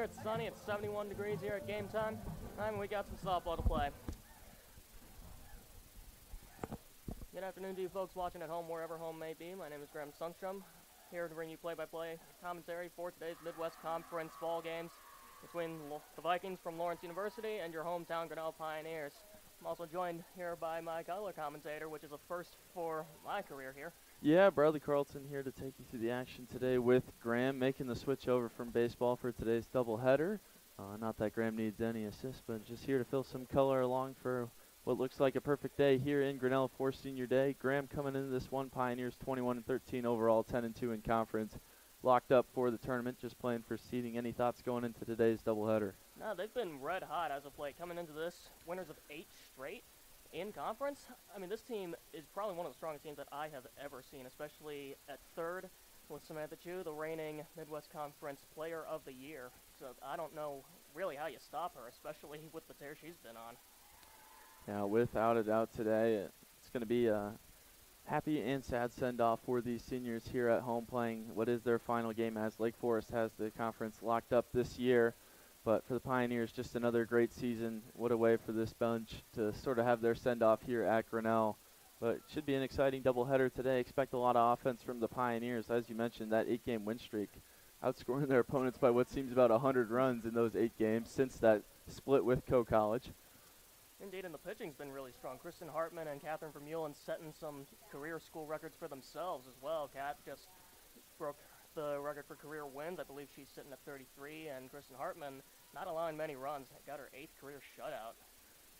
It's sunny. It's 71 degrees here at game time, and we got some softball to play. Good afternoon to you folks watching at home, wherever home may be. My name is Sundstro, here to bring you play-by-play commentary for today's Midwest Conference ball games between the Vikings from Lawrence University and your hometown Grinnell Pioneers. I'm also joined here by my color commentator, which is a first for my career here. Yeah, Bradley Carlton here to take you through the action today with Graham, making the switch over from baseball for today's doubleheader. Not that Graham needs any assist, but just here to fill some color along for what looks like a perfect day here in Grinnell for Senior Day. Graham coming into this one, Pioneers 21-13 overall, 10-2 in conference. Locked up for the tournament, just playing for seeding. Any thoughts going into today's doubleheader? No, they've been red hot as of late. Coming into this, winners of 8 straight in conference. I mean, this team is probably one of the strongest teams that I have ever seen, especially at third with Samantha Chu, the reigning Midwest Conference Player of the Year. So I don't know really how you stop her, especially with the tear she's been on. Yeah, without a doubt today, it's going to be a happy and sad send-off for these seniors here at home playing what is their final game, as Lake Forest has the conference locked up this year. But for the Pioneers, just another great season. What a way for this bunch to sort of have their send-off here at Grinnell. But it should be an exciting doubleheader today. Expect a lot of offense from the Pioneers. As you mentioned, that 8-game win streak, outscoring their opponents by what seems about 100 runs in those 8 games since that split with Co-College. Indeed, and the pitching's been really strong. Kristen Hartman and Catherine Vermeulen setting some career school records for themselves as well. Kat just broke the record for career wins. I believe she's sitting at 33, and Kristen Hartman not allowing many runs. Got her 8th career shutout.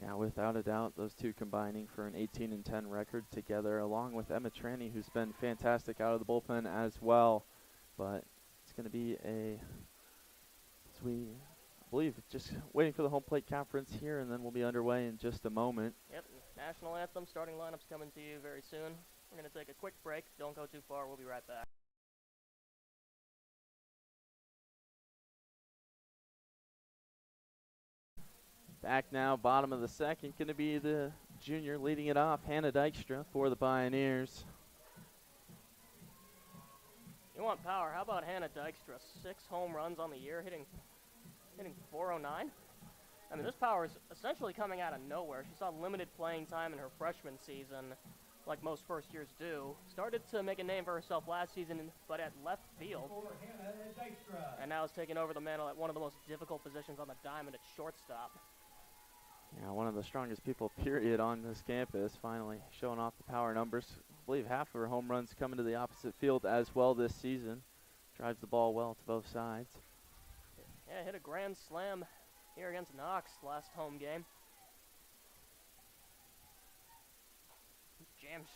Yeah, without a doubt, those two combining for an 18-10 record together, along with Emma Tranny, who's been fantastic out of the bullpen as well. But it's going to be as we believe, just waiting for the home plate conference here, and then we'll be underway in just a moment. Yep, national anthem, starting lineups coming to you very soon. We're going to take a quick break. Don't go too far. We'll be right back. Back now, bottom of the second, going to be the junior leading it off, Hannah Dykstra for the Pioneers. You want power? How about Hannah Dykstra? 6 home runs on the year, hitting 409. I mean, this power is essentially coming out of nowhere. She saw limited playing time in her freshman season, like most first years do. Started to make a name for herself last season, but at left field. And now is taking over the mantle at one of the most difficult positions on the diamond at shortstop. Yeah, one of the strongest people, period, on this campus, finally showing off the power numbers. I believe half of her home runs coming to the opposite field as well this season. Drives the ball well to both sides. Yeah, hit a grand slam here against Knox last home game. Jams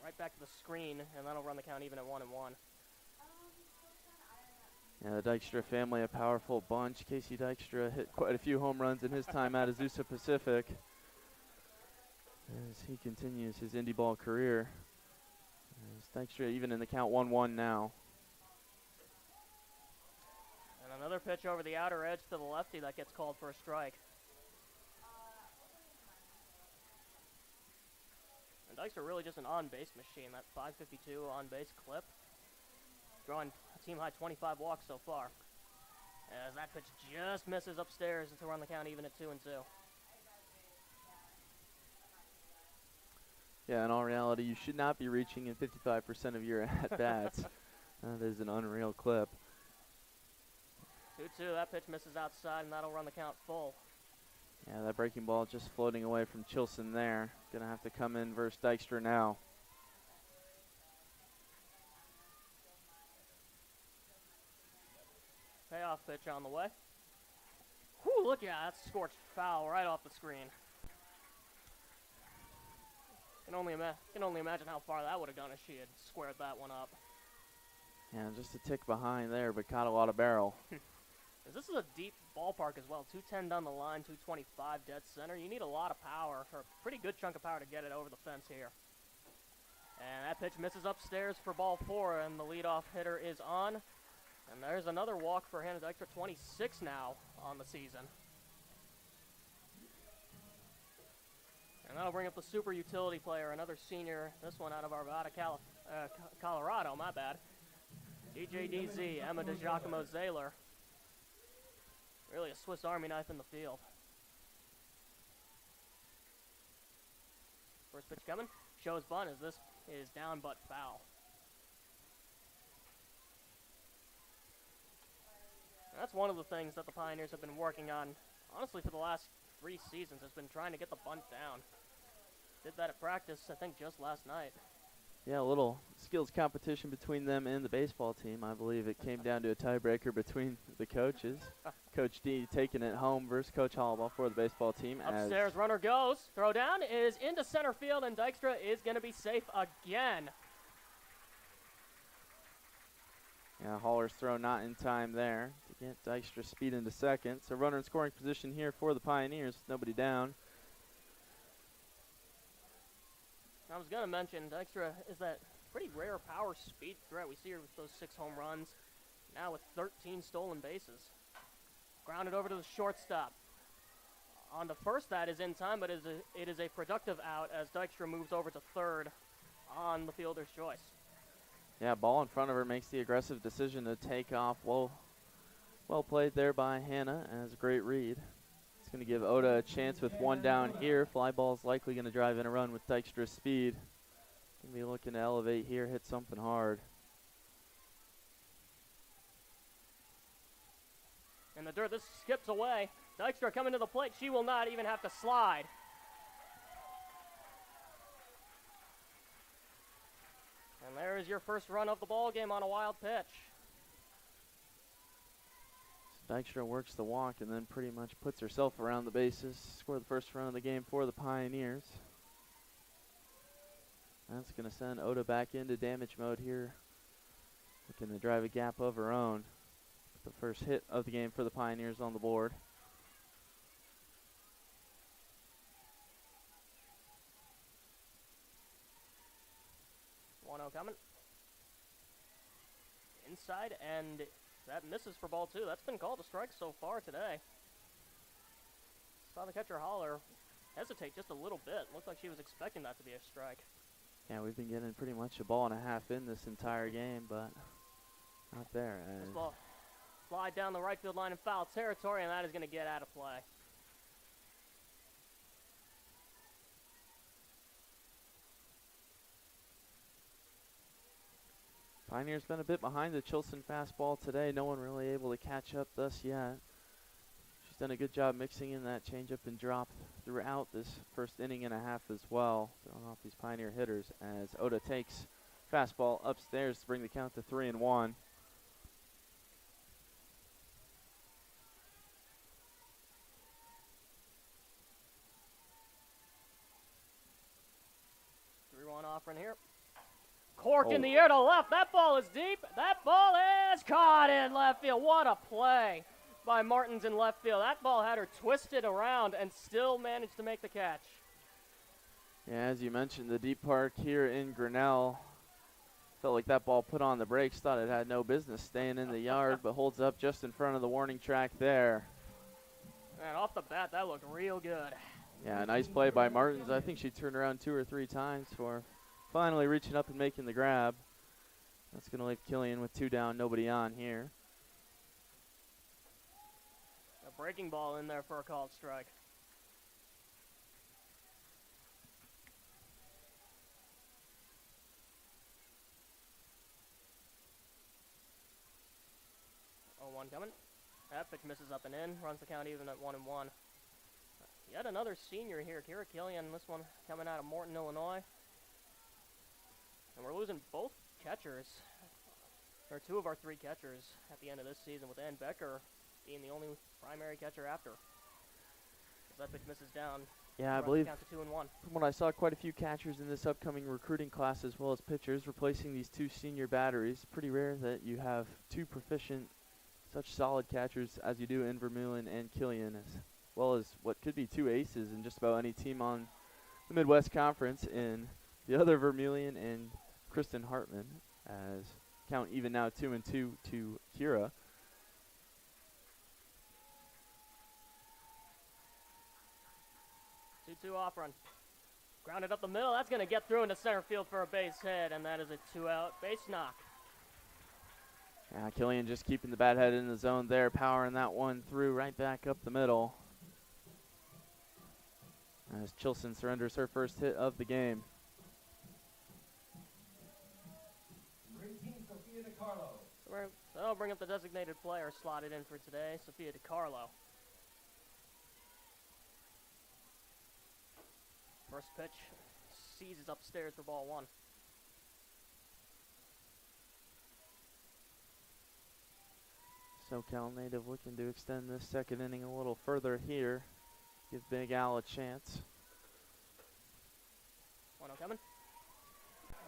right back to the screen, and that'll run the count even at 1-1. Yeah, the Dykstra family, a powerful bunch. Casey Dykstra hit quite a few home runs in his time at Azusa Pacific as he continues his indie ball career. As Dykstra even in the count 1-1 now. And another pitch over the outer edge to the lefty that gets called for a strike. And Dykstra really just an on-base machine. That 552 on-base clip, drawing a team-high 25 walks so far. As that pitch just misses upstairs to run the count even at 2-2. Yeah, in all reality, you should not be reaching in 55% of your at-bats. That is an unreal clip. 2-2, that pitch misses outside, and that'll run the count full. Yeah, that breaking ball just floating away from Chilson there. Gonna have to come in versus Dykstra now. Payoff pitch on the way. Whew, look at that scorched foul right off the screen. Can only imagine how far that would have gone if she had squared that one up. Yeah, just a tick behind there, but caught a lot of barrel. This is a deep ballpark as well. 210 down the line, 225 dead center. You need a lot of power, or a pretty good chunk of power to get it over the fence here. And that pitch misses upstairs for ball 4, and the leadoff hitter is on. And there's another walk for Hannah Dykstra, 26 now on the season. And that'll bring up the super utility player, another senior, this one out of Arvada, Colorado, my bad. DJDZ, Emma DiGiacomo Zahler. Really a Swiss Army knife in the field. First pitch coming. Shows bunt as this is down but foul. That's one of the things that the Pioneers have been working on, honestly, for the last 3 seasons, has been trying to get the bunt down. Did that at practice, I think, just last night. Yeah, a little skills competition between them and the baseball team. I believe it came down to a tiebreaker between the coaches. Coach D taking it home versus Coach Hollabaugh for the baseball team. Upstairs, runner goes. Throw down is into center field, and Dykstra is going to be safe again. Yeah, Haller's throw not in time there to get Dykstra speed into second. So runner in scoring position here for the Pioneers. Nobody down. I was going to mention, Dykstra is that pretty rare power speed threat. We see her with those 6 home runs, now with 13 stolen bases. Grounded over to the shortstop. On the first, that is in time, but it is a productive out as Dykstra moves over to third on the fielder's choice. Yeah, ball in front of her makes the aggressive decision to take off. Well played there by Hannah, as a great read. It's going to give Oda a chance with 1 down here. Fly ball is likely going to drive in a run with Dykstra's speed. Going to be looking to elevate here, hit something hard. In the dirt, this skips away. Dykstra coming to the plate. She will not even have to slide. And there is your first run of the ball game on a wild pitch. Dykstra works the walk and then pretty much puts herself around the bases. Score the first run of the game for the Pioneers. That's going to send Oda back into damage mode here. Looking to drive a gap of her own. The first hit of the game for the Pioneers on the board. Coming. Inside, and that misses for ball 2. That's been called a strike so far today. Saw the catcher Holler hesitate just a little bit. Looked like she was expecting that to be a strike. Yeah, we've been getting pretty much a ball and a half in this entire game, but not there. This ball slide down the right field line in foul territory, and that is going to get out of play. Pioneers been a bit behind the Chilson fastball today. No one really able to catch up thus yet. She's done a good job mixing in that changeup and drop throughout this first inning and a half as well, throwing off these Pioneer hitters as Oda takes fastball upstairs to bring the count to 3-1. Offering here. Cork in the air to left. That ball is deep. That ball is caught in left field. What a play by Martins in left field. That ball had her twisted around and still managed to make the catch. Yeah, as you mentioned, the deep park here in Grinnell. Felt like that ball put on the brakes. Thought it had no business staying in the yard, but holds up just in front of the warning track there. Man, off the bat, that looked real good. Yeah, nice play by Martins. I think she turned around 2 or 3 times for finally reaching up and making the grab. That's going to leave Killian with 2 down, nobody on here. A breaking ball in there for a called strike. Oh, 1 coming. That pitch misses up and in. Runs the count even at 1-1. Yet another senior here, Kira Killian. This one coming out of Morton, Illinois. And we're losing both catchers, or 2 of our 3 catchers at the end of this season, with Ann Becker being the only primary catcher after. As that pitch misses down. Yeah, I believe count to 2-1. From what I saw, quite a few catchers in this upcoming recruiting class as well as pitchers replacing these 2 senior batteries. Pretty rare that you have 2 proficient, such solid catchers as you do in Vermeulen and Killian, as well as what could be 2 aces in just about any team on the Midwest Conference in the other Vermeulen and Kristen Hartman, as count even now 2-2 to Kira. Two off run. Grounded up the middle. That's going to get through into center field for a base hit, and that is a 2-out base knock. Killian just keeping the bat head in the zone there, powering that one through right back up the middle. As Chilson surrenders her first hit of the game. So I'll bring up the designated player slotted in for today, Sophia DiCarlo. First pitch, seizes upstairs for ball one. SoCal native looking to extend this second inning a little further here. Give Big Al a chance. 1-0 coming.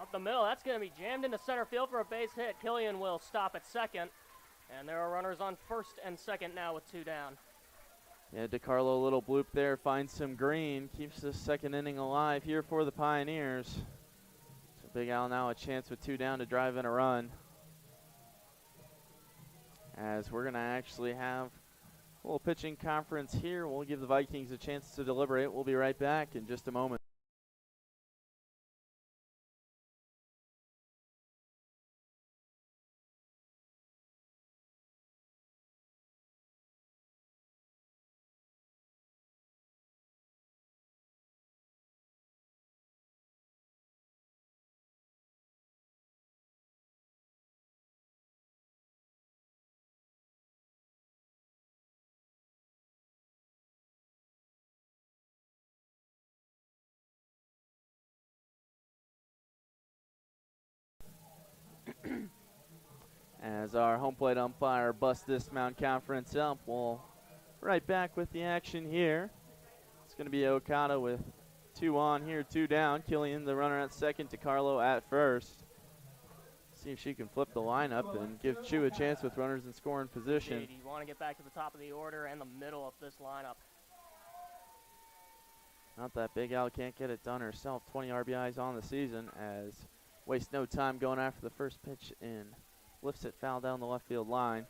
Up the middle, that's going to be jammed into center field for a base hit. Killian will stop at second. And there are runners on first and second now with 2 down. Yeah, DiCarlo, a little bloop there, finds some green, keeps this second inning alive here for the Pioneers. So Big Al now a chance with 2 down to drive in a run. As we're going to actually have a little pitching conference here. We'll give the Vikings a chance to deliberate. We'll be right back in just a moment. As our home plate umpire busts this Mound Conference up, we'll right back with the action here. It's going to be Okada with 2 on here, 2 down. Killian, the runner at second, DiCarlo at first. See if she can flip the lineup and give Chu a chance with runners in scoring position. Indeed, you want to get back to the top of the order and the middle of this lineup. Not that Big Al can't get it done herself. 20 RBIs on the season as waste no time going after the first pitch in. Lifts it foul down the left field line.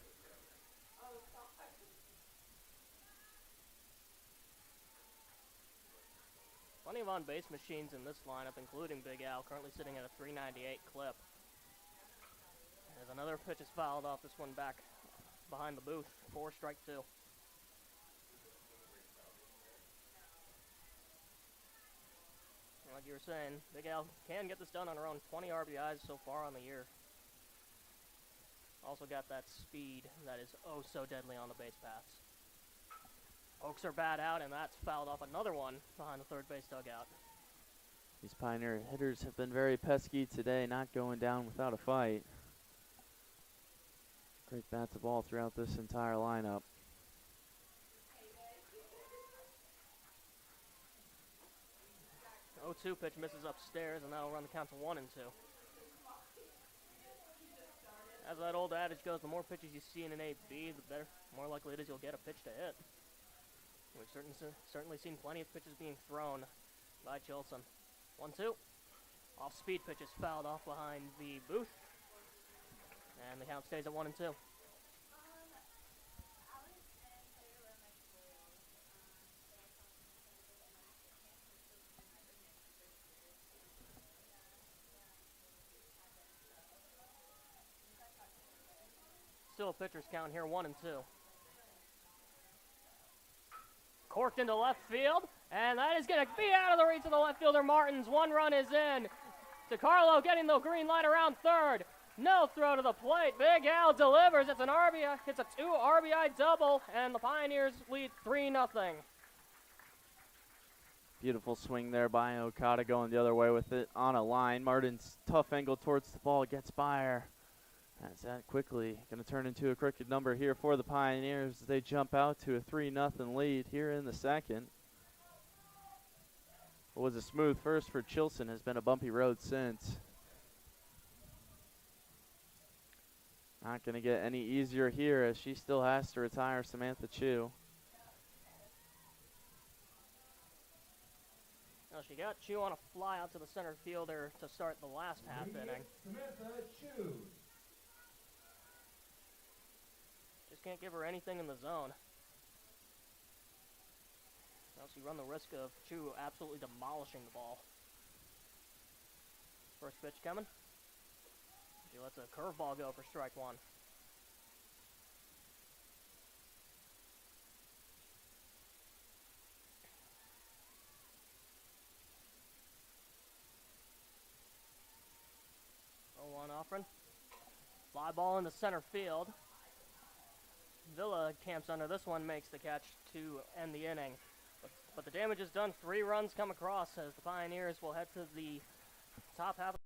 Plenty of on-base machines in this lineup, including Big Al, currently sitting at a 398 clip. As another pitch is fouled off, this one back behind the booth. 4 strike 2. Like you were saying, Big Al can get this done on her own. 20 RBIs so far on the year. Also got that speed that is oh so deadly on the base paths. Pokes her bat out, and that's fouled off another one behind the third base dugout. These Pioneer hitters have been very pesky today, not going down without a fight. Great bat to ball throughout this entire lineup. The 0-2 pitch misses upstairs, and that'll run the count to 1-2. As that old adage goes, the more pitches you see in an 8B, the better, more likely it is you'll get a pitch to hit. We've certainly seen plenty of pitches being thrown by Chilson. 1-2. Off-speed pitch is fouled off behind the booth. And the count stays at 1-2. Still a pitcher's count here, 1-2. Corked into left field, and that is going to be out of the reach of the left fielder Martins. 1 run is in. DiCarlo getting the green light around third. No throw to the plate. Big Al delivers. It's an RBI. It's a 2 RBI double, and the Pioneers lead 3-0. Beautiful swing there by Okada, going the other way with it on a line. Martin's tough angle towards the ball gets by her. That's that quickly going to turn into a crooked number here for the Pioneers as they jump out to a 3-0 lead here in the second. What was a smooth first for Chilson has been a bumpy road since. Not going to get any easier here as she still has to retire Samantha Chu. Well, she got Chu on a fly out to the center fielder to start the last half inning. Samantha Chu. Just can't give her anything in the zone. Else you run the risk of Chu absolutely demolishing the ball. First pitch coming. She lets a curveball go for strike 1. Joffrin. Fly ball into center field. Villa camps under this one, makes the catch to end the inning. But the damage is done. 3 runs come across as the Pioneers will head to the top half.